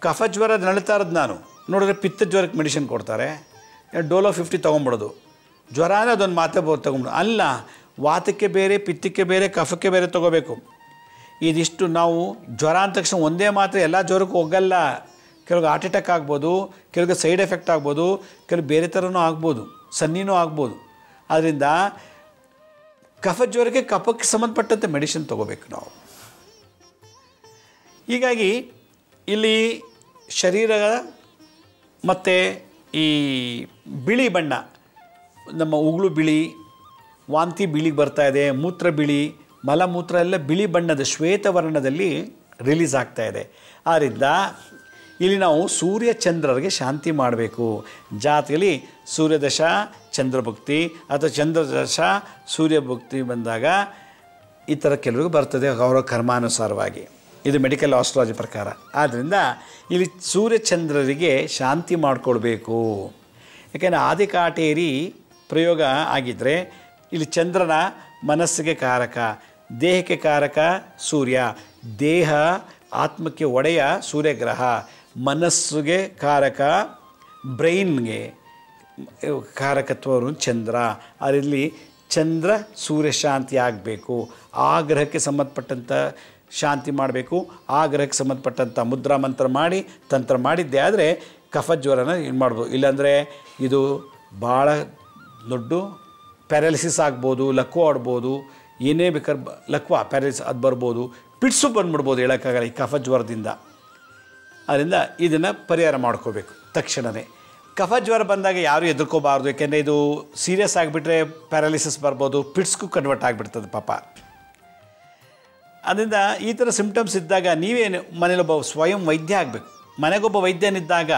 ಕಫಜ್ವರ ನಳಿತಾ ಇರೋದು ನಾನು ನೋಡಿದ್ರೆ ಪಿತ್ತದ ಜ್ವರಕ್ಕೆ ಮೆಡಿಸಿನ್ ಕೊಡ್ತಾರೆ, ಡೋಲೋ 50 ತೊಗೊಂಬಿಡೋದು. ಜ್ವರ ಅಂದರೆ ಅದೊಂದು ಮಾತೆ ತೊಗೊಂಬಿಡೋದು. ಅಲ್ಲ, ವಾತಕ್ಕೆ ಬೇರೆ, ಪಿತ್ತಕ್ಕೆ ಬೇರೆ, ಕಫಕ್ಕೆ ಬೇರೆ ತೊಗೋಬೇಕು. ಇದಿಷ್ಟು ನಾವು ಜ್ವರ ಅಂದ ತಕ್ಷಣ ಒಂದೇ ಮಾತ್ರೆ ಎಲ್ಲ ಜ್ವರಕ್ಕೂ ಹೋಗಲ್ಲ. ಕೆಲವ್ರಿಗೆ ಹಾರ್ಟ್ ಅಟ್ಯಾಕ್ ಆಗ್ಬೋದು, ಕೆಲವ್ರಿಗೆ ಸೈಡ್ ಎಫೆಕ್ಟ್ ಆಗ್ಬೋದು, ಕೆಲವು ಬೇರೆ ಥರನೂ ಆಗ್ಬೋದು, ಸನ್ನಿನೂ ಆಗ್ಬೋದು. ಆದ್ದರಿಂದ ಕಫಜ್ವರಕ್ಕೆ ಕಫಕ್ಕೆ ಸಂಬಂಧಪಟ್ಟಂತೆ ಮೆಡಿಸಿನ್ ತೊಗೋಬೇಕು ನಾವು. ಹೀಗಾಗಿ ಇಲ್ಲಿ ಶರೀರ ಮತ್ತು ಈ ಬಿಳಿ ಬಣ್ಣ, ನಮ್ಮ ಉಗುಳು ಬಿಳಿ, ವಾಂತಿ ಬಿಳಿಗೆ ಬರ್ತಾಯಿದೆ, ಮೂತ್ರ ಬಿಳಿ, ಮಲಮೂತ್ರ ಎಲ್ಲ ಬಿಳಿ ಬಣ್ಣದ ಶ್ವೇತವರ್ಣದಲ್ಲಿ ರಿಲೀಸ್ ಆಗ್ತಾಯಿದೆ. ಆದ್ದರಿಂದ ಇಲ್ಲಿ ನಾವು ಸೂರ್ಯ ಚಂದ್ರರಿಗೆ ಶಾಂತಿ ಮಾಡಬೇಕು. ಜಾತಕದಲ್ಲಿ ಸೂರ್ಯದಶ ಚಂದ್ರಭುಕ್ತಿ ಅಥವಾ ಚಂದ್ರದಶ ಸೂರ್ಯಭುಕ್ತಿ ಬಂದಾಗ ಈ ಥರ ಕೆಲವ್ರಿಗೆ ಬರ್ತದೆ ಅವರ ಕರ್ಮಾನುಸಾರವಾಗಿ. ಇದು ಮೆಡಿಕಲ್ ಆಸ್ಟ್ರಾಲಜಿ ಪ್ರಕಾರ. ಆದ್ದರಿಂದ ಇಲ್ಲಿ ಸೂರ್ಯಚಂದ್ರರಿಗೆ ಶಾಂತಿ ಮಾಡಿಕೊಳ್ಬೇಕು. ಯಾಕೆಂದರೆ ಆದಿಕಾಟೇರಿ ಪ್ರಯೋಗ ಆಗಿದ್ದರೆ ಇಲ್ಲಿ ಚಂದ್ರನ ಮನಸ್ಸಿಗೆ ಕಾರಕ, ದೇಹಕ್ಕೆ ಕಾರಕ ಸೂರ್ಯ, ದೇಹ ಆತ್ಮಕ್ಕೆ ಒಡೆಯ ಸೂರ್ಯಗ್ರಹ, ಮನಸ್ಸಿಗೆ ಕಾರಕ, ಬ್ರೈನ್ಗೆ ಕಾರಕತ್ವವನ್ನು ಚಂದ್ರ. ಅದರಲ್ಲಿ ಚಂದ್ರ ಸೂರ್ಯ ಶಾಂತಿ ಆಗಬೇಕು. ಆ ಗ್ರಹಕ್ಕೆ ಸಂಬಂಧಪಟ್ಟಂಥ ಶಾಂತಿ ಮಾಡಬೇಕು. ಆ ಗ್ರಹಕ್ಕೆ ಸಂಬಂಧಪಟ್ಟಂಥ ಮುದ್ರಾ ಮಂತ್ರ ಮಾಡಿ ತಂತ್ರ ಮಾಡಿದ್ದೆ ಆದರೆ ಕಫಜ್ವರನ ಏನು ಮಾಡ್ಬೋದು. ಇಲ್ಲಾಂದರೆ ಇದು ಭಾಳ ದೊಡ್ಡ ಪ್ಯಾರಾಲಿಸಿಸ್ ಆಗ್ಬೋದು, ಲಕ್ವ ಆಡ್ಬೋದು, ಏನೇ ಬೇಕಾದ್ರೆ ಲಕ್ವ ಪ್ಯಾರಾಲಿಸಿಸ್ ಅದು ಬರ್ಬೋದು, ಪಿಟ್ಸು ಬಂದ್ಬಿಡ್ಬೋದು, ಹೇಳೋಕ್ಕಾಗಲ್ಲ ಈ ಕಫಜ್ವರದಿಂದ. ಅದರಿಂದ ಇದನ್ನು ಪರಿಹಾರ ಮಾಡ್ಕೋಬೇಕು ತಕ್ಷಣವೇ. ಕಫಜ್ವರ ಬಂದಾಗ ಯಾರೂ ಎದುರ್ಕೋಬಾರ್ದು, ಯಾಕೆಂದರೆ ಇದು ಸೀರಿಯಸ್ ಆಗಿಬಿಟ್ರೆ ಪ್ಯಾರಾಲಿಸಿಸ್ ಬರ್ಬೋದು, ಪಿಟ್ಸ್ಗೂ ಕನ್ವರ್ಟ್ ಆಗಿಬಿಡ್ತದೆ ಪಾಪ. ಅದರಿಂದ ಈ ಥರ ಸಿಮ್ಟಮ್ಸ್ ಇದ್ದಾಗ ನೀವೇನು ಮನೇಲೊಬ್ಬ ಸ್ವಯಂ ವೈದ್ಯ ಆಗಬೇಕು. ಮನೆಗೊಬ್ಬ ವೈದ್ಯನಿದ್ದಾಗ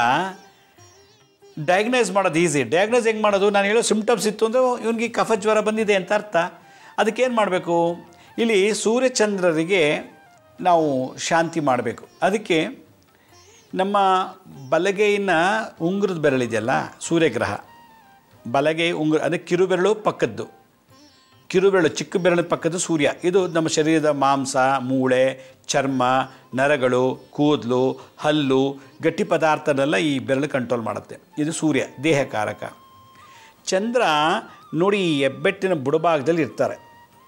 ಡಯಾಗ್ನೈಸ್ ಮಾಡೋದು ಈಸಿ. ಡಯಾಗ್ನೈಸ್ ಹೆಂಗೆ ಮಾಡೋದು, ನಾನು ಹೇಳೋ ಸಿಮ್ಟಮ್ಸ್ ಇತ್ತು ಅಂದರೆ ಇವನಿಗೆ ಕಫಜ್ವರ ಬಂದಿದೆ ಅಂತ ಅರ್ಥ. ಅದಕ್ಕೇನು ಮಾಡಬೇಕು, ಇಲ್ಲಿ ಸೂರ್ಯಚಂದ್ರರಿಗೆ ನಾವು ಶಾಂತಿ ಮಾಡಬೇಕು. ಅದಕ್ಕೆ ನಮ್ಮ ಬಲಗೈನ ಉಂಗುರದ ಬೆರಳಿದೆಯಲ್ಲ, ಸೂರ್ಯಗ್ರಹ ಬಲಗೈ ಉಂಗುರ, ಅದಕ್ಕೆ ಕಿರುಬೆರಳು ಪಕ್ಕದ್ದು, ಕಿರುಬೆರಳು ಚಿಕ್ಕ ಬೆರಳಿನ ಪಕ್ಕದ ಸೂರ್ಯ. ಇದು ನಮ್ಮ ಶರೀರದ ಮಾಂಸ, ಮೂಳೆ, ಚರ್ಮ, ನರಗಳು, ಕೂದಲು, ಹಲ್ಲು, ಗಟ್ಟಿ ಪದಾರ್ಥನೆಲ್ಲ ಈ ಬೆರಳು ಕಂಟ್ರೋಲ್ ಮಾಡುತ್ತೆ. ಇದು ಸೂರ್ಯ, ದೇಹಕಾರಕ. ಚಂದ್ರ ನೋಡಿ ಈ ಹೆಬ್ಬೆಟ್ಟಿನ ಬುಡಭಾಗದಲ್ಲಿ ಇರ್ತಾರೆ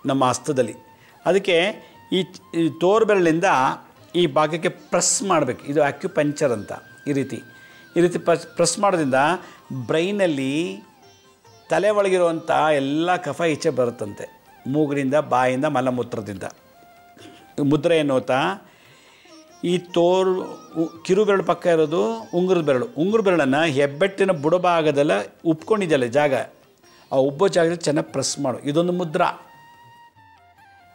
ನಮ್ಮ ಹಸ್ತದಲ್ಲಿ. ಅದಕ್ಕೆ ಈ ತೋರ್ಬೆರಳಿಂದ ಈ ಭಾಗಕ್ಕೆ ಪ್ರೆಸ್ ಮಾಡಬೇಕು. ಇದು ಅಕ್ಯುಪಂಕ್ಚರ್ ಅಂತ. ಈ ರೀತಿ ಪ್ರೆಸ್ ಮಾಡೋದ್ರಿಂದ ಬ್ರೈನಲ್ಲಿ ತಲೆ ಒಳಗಿರುವಂಥ ಎಲ್ಲ ಕಫ ಈಚೆ ಬರುತ್ತಂತೆ, ಮೂಗಿನಿಂದ, ಬಾಯಿಂದ, ಮಲಮೂತ್ರದಿಂದ. ಮುದ್ರೆ ಎನ್ನುತ್ತಾ ಈ ಕಿರುಬೆರಳು ಪಕ್ಕ ಇರೋದು ಉಂಗುರದ ಬೆರಳು. ಉಂಗುರ ಬೆರಳನ್ನು ಹೆಬ್ಬೆಟ್ಟಿನ ಬುಡಭಾಗದಲ್ಲ ಉಪ್ಕೊಂಡಿದ್ದಲ್ಲ ಜಾಗ, ಆ ಉಬ್ಬೋ ಜಾಗದಲ್ಲಿ ಚೆನ್ನಾಗಿ ಪ್ರೆಸ್ ಮಾಡು. ಇದೊಂದು ಮುದ್ರಾ.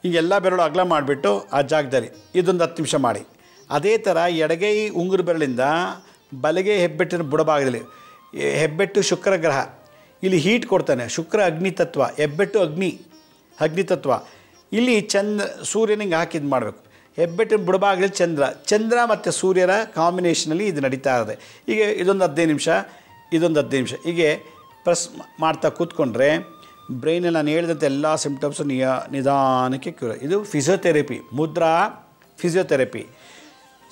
ಈಗ ಎಲ್ಲ ಬೆರಳು ಅಗಲ ಮಾಡಿಬಿಟ್ಟು ಆ ಜಾಗದಲ್ಲಿ ಇದೊಂದು 10 ನಿಮಿಷ ಮಾಡಿ. ಅದೇ ಥರ ಎಡಗೈ ಉಂಗುರ ಬೆರಳಿಂದ ಬಲಗೈ ಹೆಬ್ಬೆಟ್ಟಿನ ಬುಡಭಾಗದಲ್ಲಿ, ಹೆಬ್ಬೆಟ್ಟು ಶುಕ್ರ ಗ್ರಹ, ಇಲ್ಲಿ ಹೀಟ್ ಕೊಡ್ತಾನೆ. ಶುಕ್ರ ಅಗ್ನಿತತ್ವ, ಹೆಬ್ಬೆಟ್ಟು ಅಗ್ನಿತತ್ವ. ಇಲ್ಲಿ ಸೂರ್ಯನಿಗೆ ಹಾಕಿದ್ದು ಮಾಡಬೇಕು. ಹೆಬ್ಬೆಟ್ಟಿನ ಬುಡಭಾಗದಲ್ಲಿ ಚಂದ್ರ ಮತ್ತು ಸೂರ್ಯರ ಕಾಂಬಿನೇಷನಲ್ಲಿ ಇದು ನಡೀತಾ ಇದೆ. ಈಗ ಇದೊಂದು 15 ನಿಮಿಷ, ಇದೊಂದು 15 ನಿಮಿಷ ಹೀಗೆ ಪ್ರೆಸ್ ಮಾಡ್ತಾ ಕೂತ್ಕೊಂಡ್ರೆ ಬ್ರೈನಲ್ಲಿ ನಾನು ಹೇಳಿದಂಥ ಎಲ್ಲ ಸಿಂಪ್ಟಮ್ಸು ನಿಧಾನಕ್ಕೆ ಕ್ಯೂರ್. ಇದು physiotherapy, mudra physiotherapy.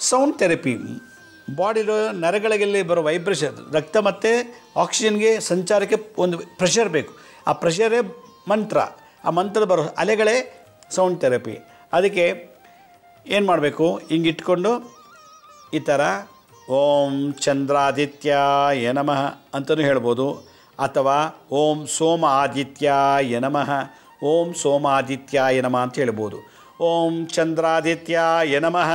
Sound therapy, ಬಾಡಿలో ನರಗಳಿಗೆ ಬರೋ ವೈಬ್ರೇಷನ್, ರಕ್ತ ಮತ್ತು ಆಕ್ಸಿಜನ್ಗೆ ಸಂಚಾರಕ್ಕೆ ಒಂದು ಪ್ರೆಷರ್ ಬೇಕು. ಆ ಪ್ರೆಷರೇ ಮಂತ್ರ. ಆ ಮಂತ್ರ ಬರೋ ಅಲೆಗಳೇ ಸೌಂಡ್ ಥೆರಪಿ. ಅದಕ್ಕೆ ಏನು ಮಾಡಬೇಕು, ಹಿಂಗೆ ಇಟ್ಕೊಂಡು ಈ ಥರ ಓಂ ಚಂದ್ರಾದಿತ್ಯಾಯ ನಮಃ ಅಂತಲೂ ಹೇಳ್ಬೋದು, ಅಥವಾ ಓಂ ಸೋಮ ಆದಿತ್ಯಾಯ ನಮಃ, ಓಂ ಸೋಮಾದಿತ್ಯಾಯ ನಮಃ ಅಂತ ಹೇಳ್ಬೋದು. ಓಂ ಚಂದ್ರಾದಿತ್ಯಾಯ ನಮಃ,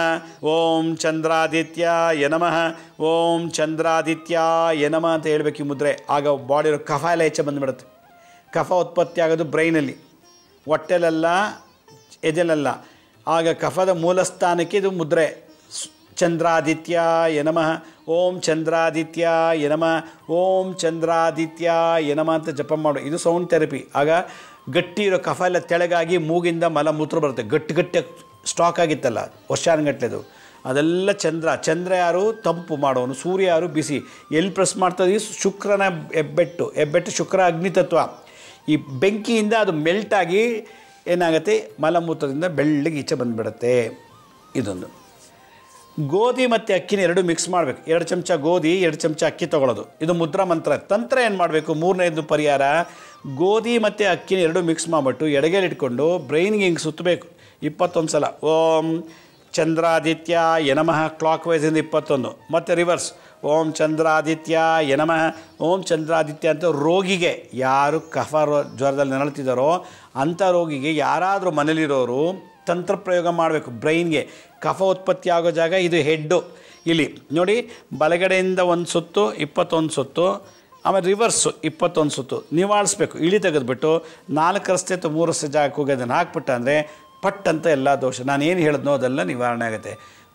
ಓಂ ಚಂದ್ರಾದಿತ್ಯಾಯ ನಮಃ, ಓಂ ಚಂದ್ರಾದಿತ್ಯಾಯ ನಮಃ ಅಂತ ಹೇಳ್ಬೇಕು ಈ ಮುದ್ರೆ. ಆಗ ಬಾಡಿರೋ ಕಫ ಎಲ್ಲ ಹೆಚ್ಚೆ ಬಂದುಬಿಡುತ್ತೆ. ಕಫ ಉತ್ಪತ್ತಿ ಆಗೋದು ಬ್ರೈನಲ್ಲಿ, ಹೊಟ್ಟೆಲೆಲ್ಲ, ಎದೆಲೆಲ್ಲ. ಆಗ ಕಫದ ಮೂಲ ಸ್ಥಾನಕ್ಕೆ ಇದು ಮುದ್ರೆ. ಚಂದ್ರಾದಿತ್ಯಾಯ ನಮಃ, ಓಂ ಚಂದ್ರಾದಿತ್ಯಾಯ ನಮಃ, ಓಂ ಚಂದ್ರಾದಿತ್ಯಾಯ ನಮಃ ಅಂತ ಜಪ ಮಾಡು. ಇದು ಸೌಂಡ್ ಥೆರಪಿ. ಆಗ ಗಟ್ಟಿ ಇರೋ ಕಫ ಎಲ್ಲ ತೆಳಗಾಗಿ ಮೂಗಿಂದ ಮಲಮೂತ್ರ ಬರುತ್ತೆ. ಗಟ್ಟಿ ಸ್ಟಾಕ್ ಆಗಿತ್ತಲ್ಲ ವರ್ಷಾನುಗಟ್ಲೆದು, ಅದೆಲ್ಲ ಚಂದ್ರ ಯಾರು ತಂಪು ಮಾಡೋನು, ಸೂರ್ಯ ಯಾರು ಬಿಸಿ. ಎಲ್ಲಿ ಪ್ರೆಸ್ ಮಾಡ್ತದೆ? ಶುಕ್ರನ ಹೆಬ್ಬೆಟ್ಟು ಶುಕ್ರ ಅಗ್ನಿತತ್ವ. ಈ ಬೆಂಕಿಯಿಂದ ಅದು ಮೆಲ್ಟಾಗಿ ಏನಾಗುತ್ತೆ, ಮಲಮೂತ್ರದಿಂದ ಬೆಳ್ಳಗೆ ಈಚೆ ಬಂದುಬಿಡುತ್ತೆ. ಇದೊಂದು. ಗೋಧಿ ಮತ್ತು ಅಕ್ಕಿನ ಎರಡು ಮಿಕ್ಸ್ ಮಾಡಬೇಕು. 2 ಚಮಚ ಗೋಧಿ, 2 ಚಮಚ ಅಕ್ಕಿ ತೊಗೊಳ್ಳೋದು. ಇದು ಮುದ್ರಾ ಮಂತ್ರ. ತಂತ್ರ ಏನು ಮಾಡಬೇಕು? 3ನೇದು ಪರಿಹಾರ, ಗೋಧಿ ಮತ್ತು ಅಕ್ಕಿನ ಎರಡು ಮಿಕ್ಸ್ ಮಾಡಿಬಿಟ್ಟು ಎಡಗೈಲಿ ಇಟ್ಕೊಂಡು ಬ್ರೈನ್ಗೆ ಹಿಂಗೆ ಸುತ್ತಬೇಕು 21 ಸಲ. ಓಂ ಚಂದ್ರಾದಿತ್ಯಾಯ ನಮಃ, ಕ್ಲಾಕ್ ವೈಸಿಂದ 21, ಮತ್ತು ರಿವರ್ಸ್ ಓಂ ಚಂದ್ರಾದಿತ್ಯಾಯ ನಮಃ, ಓಂ ಚಂದ್ರಾದಿತ್ಯ ಅಂತ. ರೋಗಿಗೆ, ಯಾರು ಕಫ ಜ್ವರದಲ್ಲಿ ನರಳುತ್ತಿದ್ದಾರೋ ಅಂಥ ರೋಗಿಗೆ ಯಾರಾದರೂ ಮನೇಲಿರೋರು ತಂತ್ರ ಪ್ರಯೋಗ ಮಾಡಬೇಕು. ಬ್ರೈನ್ಗೆ ಕಫ ಉತ್ಪತ್ತಿ ಆಗೋ ಜಾಗ ಇದು ಹೆಡ್ಡು. ಇಲ್ಲಿ ನೋಡಿ, ಬಲಗಡೆಯಿಂದ 1 ಸುತ್ತು 21 ಸುತ್ತು, ಆಮೇಲೆ ರಿವರ್ಸು 21 ಸುತ್ತು ನಿವಾಳಿಸ್ಬೇಕು. ಇಳಿ ತೆಗೆದುಬಿಟ್ಟು 4 ರಸ್ತೆ ಅಥವಾ 3 ರಸ್ತೆ ಜಾಗಕ್ಕೆ ಹೋಗಿ ಅದನ್ನು ಹಾಕ್ಬಿಟ್ಟ ಅಂದರೆ ಪಟ್ ಅಂತ ಎಲ್ಲ ದೋಷ ನಾನೇನು ಹೇಳಿದ್ನೋ ಅದೆಲ್ಲ ನಿವಾರಣೆ ಆಗುತ್ತೆ.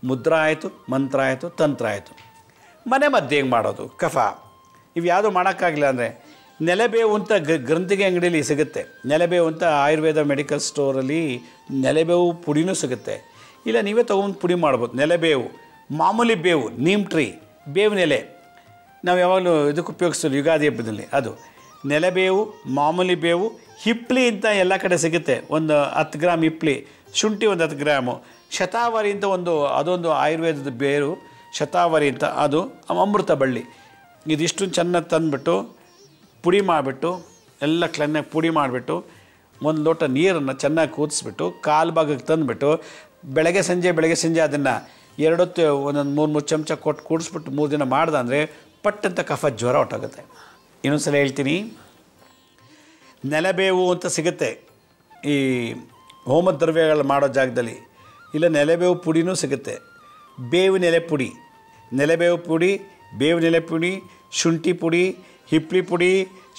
ಮುದ್ರಾ ಆಯಿತು, ಮಂತ್ರ ಆಯಿತು, ತಂತ್ರ ಆಯಿತು. ಮನೆ ಮದ್ದು ಹೆಂಗೆ ಮಾಡೋದು? ಕಫ ಇವು ಯಾವುದೂ ಮಾಡೋಕ್ಕಾಗಲಿಲ್ಲ ಅಂದರೆ ನೆಲೆಬೇವು ಅಂತ ಗ್ರಂಥಿಗೆ ಅಂಗಡಿಯಲ್ಲಿ ಸಿಗುತ್ತೆ. ನೆಲೆಬೇವು ಅಂತ ಆಯುರ್ವೇದ ಮೆಡಿಕಲ್ ಸ್ಟೋರಲ್ಲಿ ನೆಲೆಬೇವು ಪುಡಿನೂ ಸಿಗುತ್ತೆ. ಇಲ್ಲ ನೀವೇ ತೊಗೊಂಡು ಪುಡಿ ಮಾಡ್ಬೋದು. ನೆಲೆಬೇವು, ಮಾಮೂಲಿ ಬೇವು, ನೀಮ್ ಟ್ರೀ, ಬೇವಿನ ಎಲೆ ನಾವು ಯಾವಾಗಲೂ ಇದಕ್ಕೆ ಉಪಯೋಗಿಸ್ತೀವಿ ಯುಗಾದಿ ಹಬ್ಬದಲ್ಲಿ. ಅದು ನೆಲೆಬೇವು, ಮಾಮೂಲಿ ಬೇವು, ಹಿಪ್ಲಿ ಅಂತ ಎಲ್ಲ ಕಡೆ ಸಿಗುತ್ತೆ. ಒಂದು 10 ಗ್ರಾಮ್ ಹಿಪ್ಲಿ, ಶುಂಠಿ ಒಂದು 10 ಗ್ರಾಮು, ಶತಾವರಿ ಅಂತ ಅದೊಂದು ಆಯುರ್ವೇದದ ಬೇರು, ಶತಾವರಿ ಅಂತ, ಅದು ಅಮೃತ ಬಳ್ಳಿ. ಇದಿಷ್ಟು ಚೆನ್ನಾಗಿ ತಂದುಬಿಟ್ಟು ಪುಡಿ ಮಾಡಿಬಿಟ್ಟು ಎಲ್ಲ ಕ್ಲನ್ನಾಗಿ ಪುಡಿ ಮಾಡಿಬಿಟ್ಟು 1 ಲೋಟ ನೀರನ್ನು ಚೆನ್ನಾಗಿ ಕೂದಿಸ್ಬಿಟ್ಟು ಕಾಲು ಭಾಗಕ್ಕೆ ತಂದುಬಿಟ್ಟು ಬೆಳಗ್ಗೆ ಸಂಜೆ ಅದನ್ನು 2 ಹೊತ್ತು ಒಂದೊಂದು 3 ಚಮಚ ಕೊಟ್ಟು ಕೂಡಿಸ್ಬಿಟ್ಟು 3 ದಿನ ಮಾಡ್ದೆ ಅಂದರೆ ಪಟ್ಟಂತ ಕಫ ಜ್ವರ ಹೊಟ್ಟೋಗುತ್ತೆ. ಇನ್ನೊಂದು ಸಲ ಹೇಳ್ತೀನಿ, ನೆಲೆಬೇವು ಅಂತ ಸಿಗುತ್ತೆ ಈ ಹೋಮ ದ್ರವ್ಯಗಳು ಮಾಡೋ ಜಾಗದಲ್ಲಿ. ಇಲ್ಲ ನೆಲೆಬೇವು ಪುಡಿನೂ ಸಿಗುತ್ತೆ. ಬೇವಿನ ಎಲೆ ಪುಡಿ, ನೆಲೆಬೇವು ಪುಡಿ, ಬೇವಿನ ಎಲೆ ಪುಡಿ, ಶುಂಠಿ ಪುಡಿ, ಹಿಪ್ಲಿ ಪುಡಿ,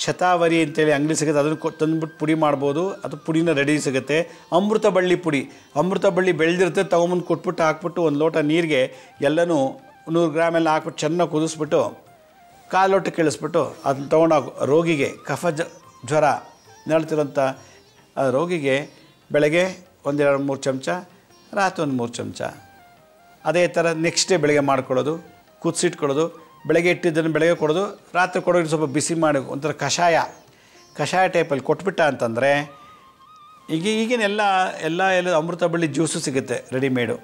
ಶತಾವರಿ ಅಂತೇಳಿ ಅಂಗಡಿ ಸಿಗುತ್ತೆ. ಅದನ್ನು ತಂದುಬಿಟ್ಟು ಪುಡಿ ಮಾಡ್ಬೋದು. ಅದು ಪುಡಿನ ರೆಡಿ ಸಿಗುತ್ತೆ. ಅಮೃತ ಬಳ್ಳಿ ಪುಡಿ, ಅಮೃತ ಬಳ್ಳಿ ಬೆಳೆದಿರುತ್ತೆ, ತೊಗೊಂಬಂದು ಕೊಟ್ಬಿಟ್ಟು ಹಾಕ್ಬಿಟ್ಟು 1 ಲೋಟ ನೀರಿಗೆ ಎಲ್ಲನೂ 100 ಗ್ರಾಮ್ ಎಲ್ಲ ಹಾಕ್ಬಿಟ್ಟು ಚೆನ್ನಾಗಿ ಕುದಿಸ್ಬಿಟ್ಟು ಕಾಲು ಲೋಟ ಕೇಳಿಸ್ಬಿಟ್ಟು ಅದನ್ನ ತೊಗೊಂಡೋಗಿ ರೋಗಿಗೆ, ಕಫ ಜ್ವರ ನರಳ್ತಿರೋಂಥ ರೋಗಿಗೆ ಬೆಳಗ್ಗೆ 1-2-3 ಚಮಚ, ರಾತ್ರಿ 1 3 ಚಮಚ. ಅದೇ ಥರ ನೆಕ್ಸ್ಟ್ ಡೇ ಬೆಳಗ್ಗೆ ಮಾಡ್ಕೊಳ್ಳೋದು, ಕುದಿಸಿಟ್ಕೊಳ್ಳೋದು. ಬೆಳಗ್ಗೆ ಇಟ್ಟಿದ್ದನ್ನು ಬೆಳಗ್ಗೆ ಕೊಡೋದು, ರಾತ್ರಿ ಕೊಡೋದು ಸ್ವಲ್ಪ ಬಿಸಿ ಮಾಡಿ ಒಂಥರ ಕಷಾಯ ಟೈಪಲ್ಲಿ ಕೊಟ್ಬಿಟ್ಟ ಅಂತಂದರೆ ಈಗಿನ ಎಲ್ಲ ಅಮೃತ ಬಳ್ಳಿ ಜ್ಯೂಸು ಸಿಗುತ್ತೆ ರೆಡಿಮೇಡು,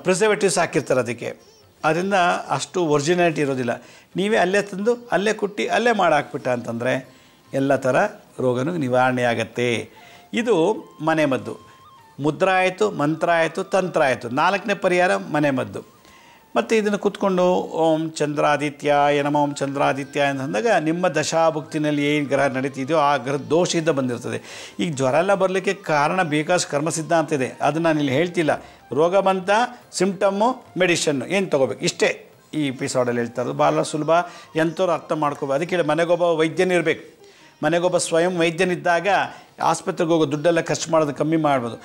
ಪ್ರಿಸರ್ವೇಟಿವ್ಸ್ ಹಾಕಿರ್ತಾರೆ ಅದಕ್ಕೆ, ಅದರಿಂದ ಅಷ್ಟು ಒರಿಜಿನಾಲಿಟಿ ಇರೋದಿಲ್ಲ. ನೀವೇ ಅಲ್ಲೇ ತಂದು ಅಲ್ಲೇ ಕುಟ್ಟಿ ಅಲ್ಲೇ ಮಾಡಾಕ್ಬಿಟ್ಟ ಅಂತಂದರೆ ಎಲ್ಲ ಥರ ರೋಗನೂ ನಿವಾರಣೆ ಆಗತ್ತೆ. ಇದು ಮನೆಮದ್ದು. ಮುದ್ರಾ ಆಯಿತು, ಮಂತ್ರ ಆಯಿತು, ತಂತ್ರ ಆಯಿತು. 4ನೇ ಪರಿಹಾರ ಮನೆಮದ್ದು. ಮತ್ತು ಇದನ್ನು ಕೂತ್ಕೊಂಡು ಓಂ ಚಂದ್ರಾದಿತ್ಯಾಯ ನಮಃ, ಓಂ ಚಂದ್ರಾದಿತ್ಯಾಯ ಅಂತಂದಾಗ ನಿಮ್ಮ ದಶಾಭುಕ್ತಿನಲ್ಲಿ ಏನು ಗ್ರಹ ನಡೀತಿದೆಯೋ ಆ ಗ್ರಹ ದೋಷದಿಂದ ಬಂದಿರ್ತದೆ. ಈಗ ಜ್ವರ ಎಲ್ಲ ಬರಲಿಕ್ಕೆ ಕಾರಣ ಬೇಕಾದಷ್ಟು ಕರ್ಮಸಿದ್ಧ ಅಂತಿದೆ, ಅದನ್ನು ನಾನು ಇಲ್ಲಿ ಹೇಳ್ತಿಲ್ಲ. ರೋಗ ಬಂತ, ಸಿಂಪ್ಟಮ್ಮು, ಮೆಡಿಷನ್ನು ಏನು ತೊಗೋಬೇಕು, ಇಷ್ಟೇ ಈ ಎಪಿಸೋಡಲ್ಲಿ ಹೇಳ್ತಾ ಇರೋದು. ಭಾಳ ಸುಲಭ, ಎಂಥವ್ರು ಅರ್ಥ ಮಾಡ್ಕೋಬೇಕು. ಅದಕ್ಕೆ ಮನೆಗೊಬ್ಬ ವೈದ್ಯನಿರಬೇಕು. ಮನೆಗೊಬ್ಬ ಸ್ವಯಂ ವೈದ್ಯನಿದ್ದಾಗ ಆಸ್ಪತ್ರೆಗೆ ಹೋಗೋ ದುಡ್ಡೆಲ್ಲ ಖರ್ಚು ಮಾಡೋದು ಕಮ್ಮಿ ಮಾಡ್ಬೋದು.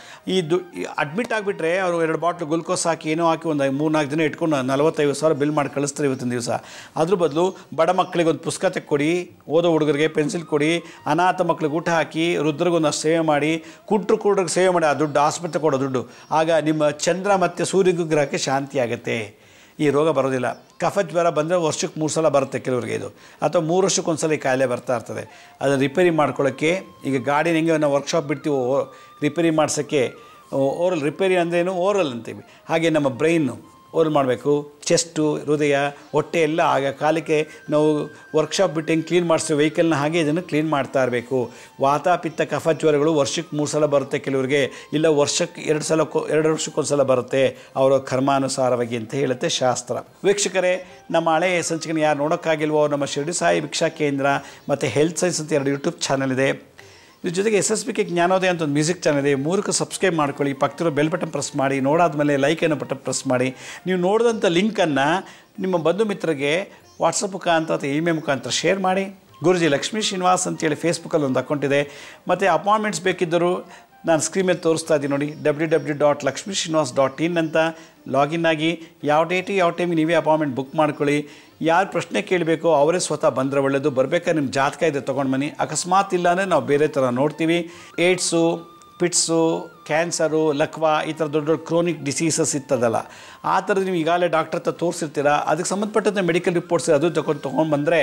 ಅಡ್ಮಿಟ್ ಆಗಿಬಿಟ್ರೆ ಅವರು 2 ಬಾಟ್ಲು ಗ್ಲುಕೋಸ್ ಹಾಕಿ ಏನೋ ಹಾಕಿ ಒಂದು 3-4 ದಿನ ಇಟ್ಕೊಂಡು 40,000-50,000 ಬಿಲ್ ಮಾಡಿ ಕಳಿಸ್ತಾರೆ ಇವತ್ತಿನ ದಿವಸ. ಅದ್ರ ಬದಲು ಬಡ ಮಕ್ಕಳಿಗೆ ಒಂದು ಪುಸ್ತಕ ಕೊಡಿ, ಓದೋ ಹುಡುಗರಿಗೆ ಪೆನ್ಸಿಲ್ ಕೊಡಿ, ಅನಾಥ ಮಕ್ಳಿಗೆ ಊಟ ಹಾಕಿ, ವೃದ್ಧರಿಗೊಂದು ಸೇವೆ ಮಾಡಿ, ಕುಟ್ರಿಗೆ ಸೇವೆ ಮಾಡಿ, ಆ ದುಡ್ಡು ಆಸ್ಪತ್ರೆ ಕೊಡೋ ದುಡ್ಡು. ಆಗ ನಿಮ್ಮ ಚಂದ್ರ ಮತ್ತು ಸೂರ್ಯ ಗ್ರಹಕ್ಕೆ ಶಾಂತಿ ಆಗುತ್ತೆ, ಈ ರೋಗ ಬರೋದಿಲ್ಲ. ಕಫ ಜ್ವರ ಬಂದರೆ ವರ್ಷಕ್ಕೆ 3 ಸಲ ಬರುತ್ತೆ ಕೆಲವರಿಗೆ ಇದು, ಅಥವಾ 3 ವರ್ಷಕ್ಕೊಂದು ಸಲ ಈ ಕಾಯಿಲೆ ಬರ್ತಾ ಇರ್ತದೆ. ಅದನ್ನು ರಿಪೇರಿ ಮಾಡ್ಕೊಳ್ಳೋಕ್ಕೆ, ಈಗ ಗಾಡಿನ ಹೆಂಗೆ ನಾವು ವರ್ಕ್ಶಾಪ್ ಬಿಡ್ತೀವಿ ರಿಪೇರಿ ಮಾಡ್ಸೋಕ್ಕೆ, ಓರಲ್ ರಿಪೇರಿ ಅಂದ್ರೇನು, ಓರಲ್ ಅಂತೀವಿ. ಹಾಗೆ ನಮ್ಮ ಬ್ರೈನು ಓರಲ್ ಮಾಡಬೇಕು, ಚೆಸ್ಟು, ಹೃದಯ, ಹೊಟ್ಟೆ ಎಲ್ಲ ಆಗ ಕಾಲಕ್ಕೆ ನಾವು ವರ್ಕ್ಶಾಪ್ ಬಿಟ್ಟು ಹೆಂಗೆ ಕ್ಲೀನ್ ಮಾಡಿಸ್ತೀವಿ ವೆಹಿಕಲ್ನ, ಹಾಗೆ ಇದನ್ನು ಕ್ಲೀನ್ ಮಾಡ್ತಾ ಇರಬೇಕು. ವಾತ ಪಿತ್ತ ಕಫ ಜ್ವರಗಳು ವರ್ಷಕ್ಕೆ 3 ಸಲ ಬರುತ್ತೆ ಕೆಲವರಿಗೆ, ಇಲ್ಲ ವರ್ಷಕ್ಕೆ 2 ವರ್ಷಕ್ಕೊಂದು ಸಲ ಬರುತ್ತೆ, ಅವರ ಕರ್ಮಾನುಸಾರವಾಗಿ ಅಂತ ಹೇಳುತ್ತೆ ಶಾಸ್ತ್ರ. ವೀಕ್ಷಕರೇ, ನಮ್ಮ ಹಳೆಯ ಸಂಚಿಕೆನ ಯಾರು ನೋಡೋಕ್ಕಾಗಿಲ್ವೋ, ನಮ್ಮ ಶಿರಡಿ ಸಾಯಿ ಭಿಕ್ಷಾ ಕೇಂದ್ರ ಮತ್ತು ಹೆಲ್ತ್ ಸೈನ್ಸ್ ಅಂತ 2 ಯೂಟ್ಯೂಬ್ ಚಾನಲ್ ಇದೆ. ಇದ್ರ ಜೊತೆಗೆ SSBK ಜ್ಞಾನೋದಯ ಅಂತ ಒಂದು ಮ್ಯೂಸಿಕ್ ಚಾನಲ್ ಇದೆ. 3ಕ್ಕೆ ಸಬ್ಸ್ಕ್ರೈಬ್ ಮಾಡ್ಕೊಳ್ಳಿ, ಪಕ್ಕದಲ್ಲಿರೋ ಬೆಲ್ ಬಟನ್ ಪ್ರೆಸ್ ಮಾಡಿ, ನೋಡಾದ್ಮೇಲೆ ಲೈಕನ್ನು ಬಟನ್ ಪ್ರೆಸ್ ಮಾಡಿ. ನೀವು ನೋಡಿದಂಥ ಲಿಂಕನ್ನು ನಿಮ್ಮ ಬಂಧು ಮಿತ್ರರಿಗೆ ವಾಟ್ಸಪ್ ಮುಖಾಂತರ ಅಥವಾ ಇಮೇಲ್ ಮುಖಾಂತರ ಶೇರ್ ಮಾಡಿ. ಗುರುಜಿ ಲಕ್ಷ್ಮೀ ಶ್ರೀನಿವಾಸ್ ಅಂತೇಳಿ ಫೇಸ್ಬುಕ್ಕಲ್ಲಿ ಒಂದು ಅಕೌಂಟ್ ಇದೆ. ಮತ್ತು ಅಪಾಯಿಂಟ್ಮೆಂಟ್ಸ್ ಬೇಕಿದ್ದರೂ ನಾನು ಸ್ಕ್ರೀನ್ ಮೇಲೆ ತೋರಿಸ್ತಾ ಇದ್ದೀನಿ ನೋಡಿ, www.lakshmisrinivas.in ಅಂತ ಲಾಗಿನ್ ಆಗಿ ಯಾವ ಡೇಟಿಗೆ ಯಾವ ಟೈಮಿಗೆ ನೀವೇ ಅಪಾಯಿಂಟ್ಮೆಂಟ್ ಬುಕ್ ಮಾಡ್ಕೊಳ್ಳಿ. ಯಾರು ಪ್ರಶ್ನೆ ಕೇಳಬೇಕೋ ಅವರೇ ಸ್ವತಃ ಬಂದರೆ ಒಳ್ಳೆಯದು. ಬರಬೇಕಾದ್ರೆ ನಿಮ್ಮ ಜಾತಕ ಇದೆ ತೊಗೊಂಡು ಬನ್ನಿ. ಅಕಸ್ಮಾತ್ ಇಲ್ಲ ಅಂದರೆ ನಾವು ಬೇರೆ ಥರ ನೋಡ್ತೀವಿ. ಏಡ್ಸು, ಪಿಟ್ಸು, ಕ್ಯಾನ್ಸರು, ಲಕ್ವಾ, ಈ ಥರ ದೊಡ್ಡ ದೊಡ್ಡ ಕ್ರೋನಿಕ್ ಡಿಸೀಸಸ್ ಇರ್ತದಲ್ಲ, ಆ ಥರದ್ದು ನೀವು ಈಗಾಗಲೇ ಡಾಕ್ಟರ್ ಹತ್ರ ತೋರಿಸಿರ್ತೀರ, ಅದಕ್ಕೆ ಸಂಬಂಧಪಟ್ಟಂತೆ ಮೆಡಿಕಲ್ ರಿಪೋರ್ಟ್ಸ್ ಅದು ತೊಗೊಂಡು ಬಂದರೆ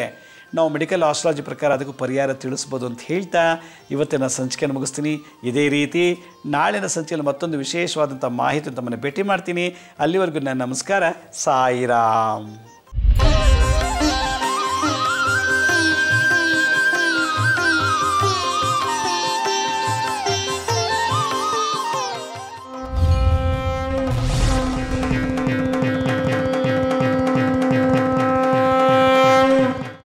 ನಾವು ಮೆಡಿಕಲ್ ಆಸ್ಟ್ರಾಲಜಿ ಪ್ರಕಾರ ಅದಕ್ಕೂ ಪರಿಹಾರ ತಿಳಿಸ್ಬೋದು ಅಂತ ಹೇಳ್ತಾ ಇವತ್ತಿನ ಸಂಚಿಕೆಯನ್ನು ಮುಗಿಸ್ತೀನಿ. ಇದೇ ರೀತಿ ನಾಳಿನ ಸಂಚಿಕೆಯಲ್ಲಿ ಮತ್ತೊಂದು ವಿಶೇಷವಾದಂಥ ಮಾಹಿತಿ ತಮ್ಮನ್ನು ಭೇಟಿ ಮಾಡ್ತೀನಿ. ಅಲ್ಲಿವರೆಗೂ ನನ್ನ ನಮಸ್ಕಾರ. ಸಾಯಿರಾಮ್.